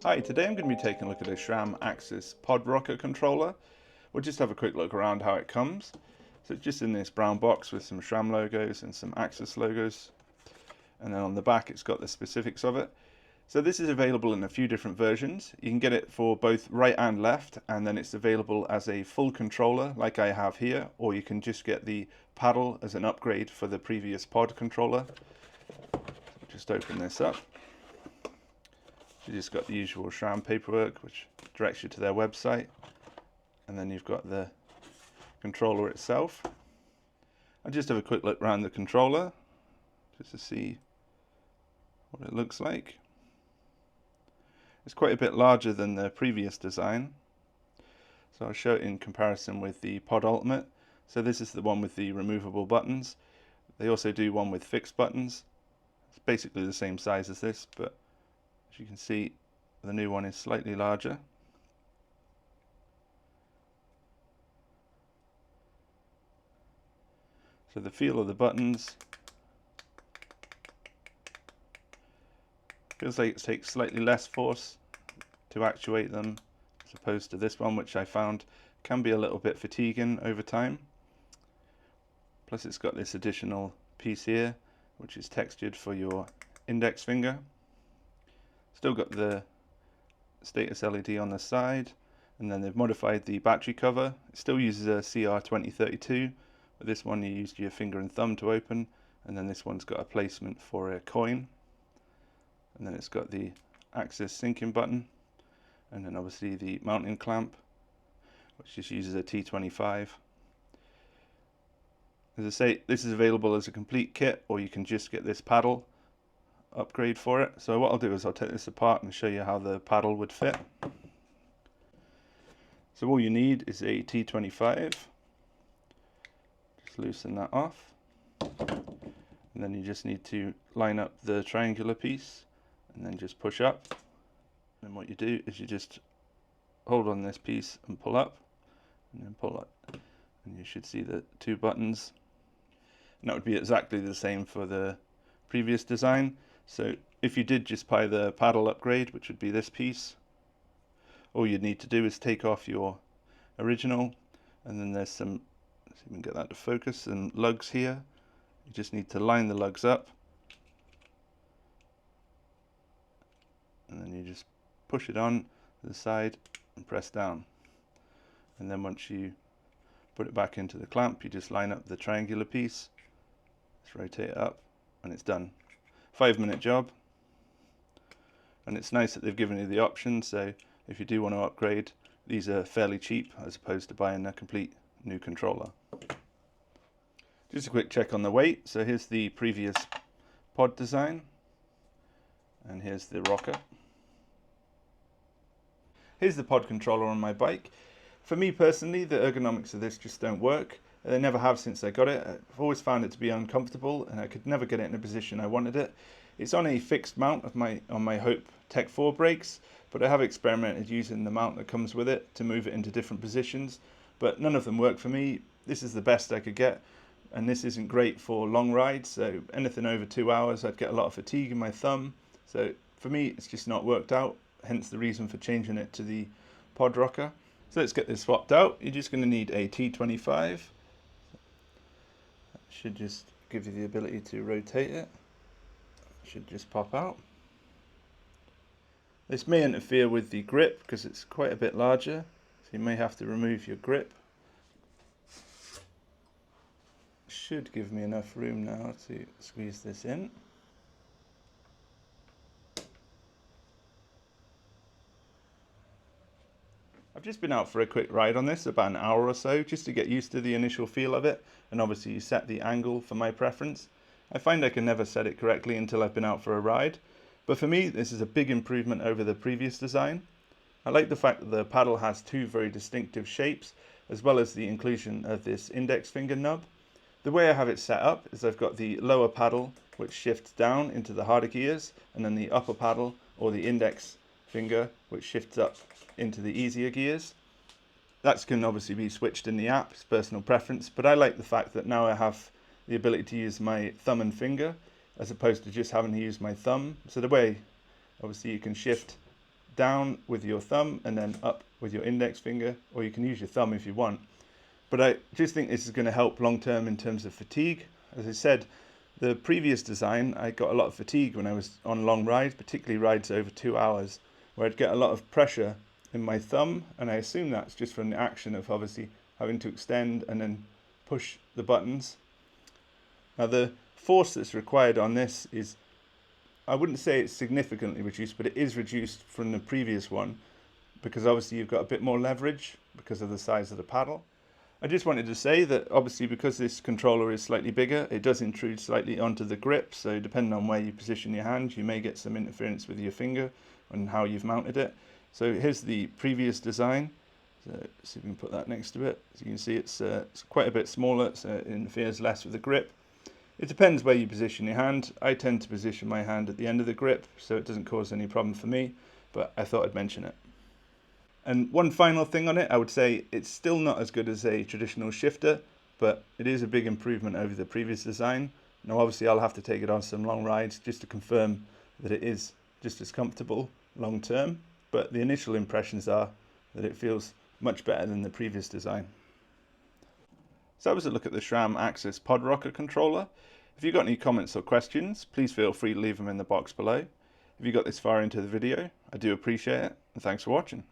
Hi, today I'm going to be taking a look at a SRAM AXS Rocker Controller. We'll just have a quick look around how it comes. So it's just in this brown box with some SRAM logos and some AXS logos. And then on the back it's got the specifics of it. So this is available in a few different versions. You can get it for both right and left, and then it's available as a full controller like I have here, or you can just get the paddle as an upgrade for the previous pod controller. Just open this up. You just got the usual SRAM paperwork which directs you to their website, and then you've got the controller itself. I'll just have a quick look around the controller just to see what it looks like. It's quite a bit larger than the previous design, so I'll show it in comparison with the Pod Ultimate. So this is the one with the removable buttons. They also do one with fixed buttons. It's basically the same size as this, but as you can see, the new one is slightly larger. So the feel of the buttons feels like it takes slightly less force to actuate them as opposed to this one, which I found can be a little bit fatiguing over time. Plus it's got this additional piece here which is textured for your index finger. Still got the status LED on the side, and then they've modified the battery cover. It still uses a CR2032, but this one you used your finger and thumb to open, and then this one's got a placement for a coin. And then it's got the AXS syncing button, and then obviously the mounting clamp, which just uses a T25. As I say, this is available as a complete kit, or you can just get this paddle upgrade for it. So what I'll do is I'll take this apart and show you how the paddle would fit. So all you need is a T25. Just loosen that off, and then you just need to line up the triangular piece and then just push up. And what you do is you just hold on this piece and pull up, and then pull up, and you should see the two buttons. And that would be exactly the same for the previous design. So if you did just buy the paddle upgrade, which would be this piece, all you'd need to do is take off your original, and then there's some, let's see if we can get that to focus, some lugs here. You just need to line the lugs up, and then you just push it on to the side and press down. And then once you put it back into the clamp, you just line up the triangular piece, just rotate it up, and it's done. 5-minute job. And it's nice that they've given you the option, so if you do want to upgrade, these are fairly cheap as opposed to buying a complete new controller. Just a quick check on the weight. So here's the previous pod design, and here's the rocker. Here's the pod controller on my bike. For me personally, the ergonomics of this just don't work. They never have since I got it. I've always found it to be uncomfortable, and I could never get it in a position I wanted it. It's on a fixed mount of on my Hope Tech 4 brakes, but I have experimented using the mount that comes with it to move it into different positions, but none of them work for me. This is the best I could get, and this isn't great for long rides, so anything over 2 hours I'd get a lot of fatigue in my thumb. So for me it's just not worked out, hence the reason for changing it to the pod rocker. So let's get this swapped out. You're just going to need a T25. Should just give you the ability to rotate it. Should just pop out. This may interfere with the grip because it's quite a bit larger, so you may have to remove your grip. Should give me enough room now to squeeze this in. I've just been out for a quick ride on this, about an hour or so, just to get used to the initial feel of it, and obviously you set the angle for my preference. I find I can never set it correctly until I've been out for a ride, but for me this is a big improvement over the previous design. I like the fact that the paddle has two very distinctive shapes, as well as the inclusion of this index finger nub. The way I have it set up is I've got the lower paddle which shifts down into the harder gears, and then the upper paddle, or the index finger, which shifts up into the easier gears. That can obviously be switched in the app, it's personal preference, but I like the fact that now I have the ability to use my thumb and finger as opposed to just having to use my thumb. So the way obviously you can shift down with your thumb and then up with your index finger, or you can use your thumb if you want. But I just think this is going to help long term in terms of fatigue. As I said, the previous design, I got a lot of fatigue when I was on long rides, particularly rides over 2 hours, where I'd get a lot of pressure in my thumb, and I assume that's just from the action of obviously having to extend and then push the buttons. Now the force that's required on this is, I wouldn't say it's significantly reduced, but it is reduced from the previous one, because obviously you've got a bit more leverage because of the size of the paddle. I just wanted to say that obviously because this controller is slightly bigger, it does intrude slightly onto the grip, so depending on where you position your hand, you may get some interference with your finger and how you've mounted it. So here's the previous design. So see if we can put that next to it. As you can see, it's quite a bit smaller, so it interferes less with the grip. It depends where you position your hand. I tend to position my hand at the end of the grip, so it doesn't cause any problem for me, but I thought I'd mention it. And one final thing on it, I would say it's still not as good as a traditional shifter, but it is a big improvement over the previous design. Now obviously I'll have to take it on some long rides just to confirm that it is just as comfortable long term, but the initial impressions are that it feels much better than the previous design. So that was a look at the SRAM AXS Pod Rocker Controller. If you've got any comments or questions, please feel free to leave them in the box below. If you got this far into the video, I do appreciate it, and thanks for watching.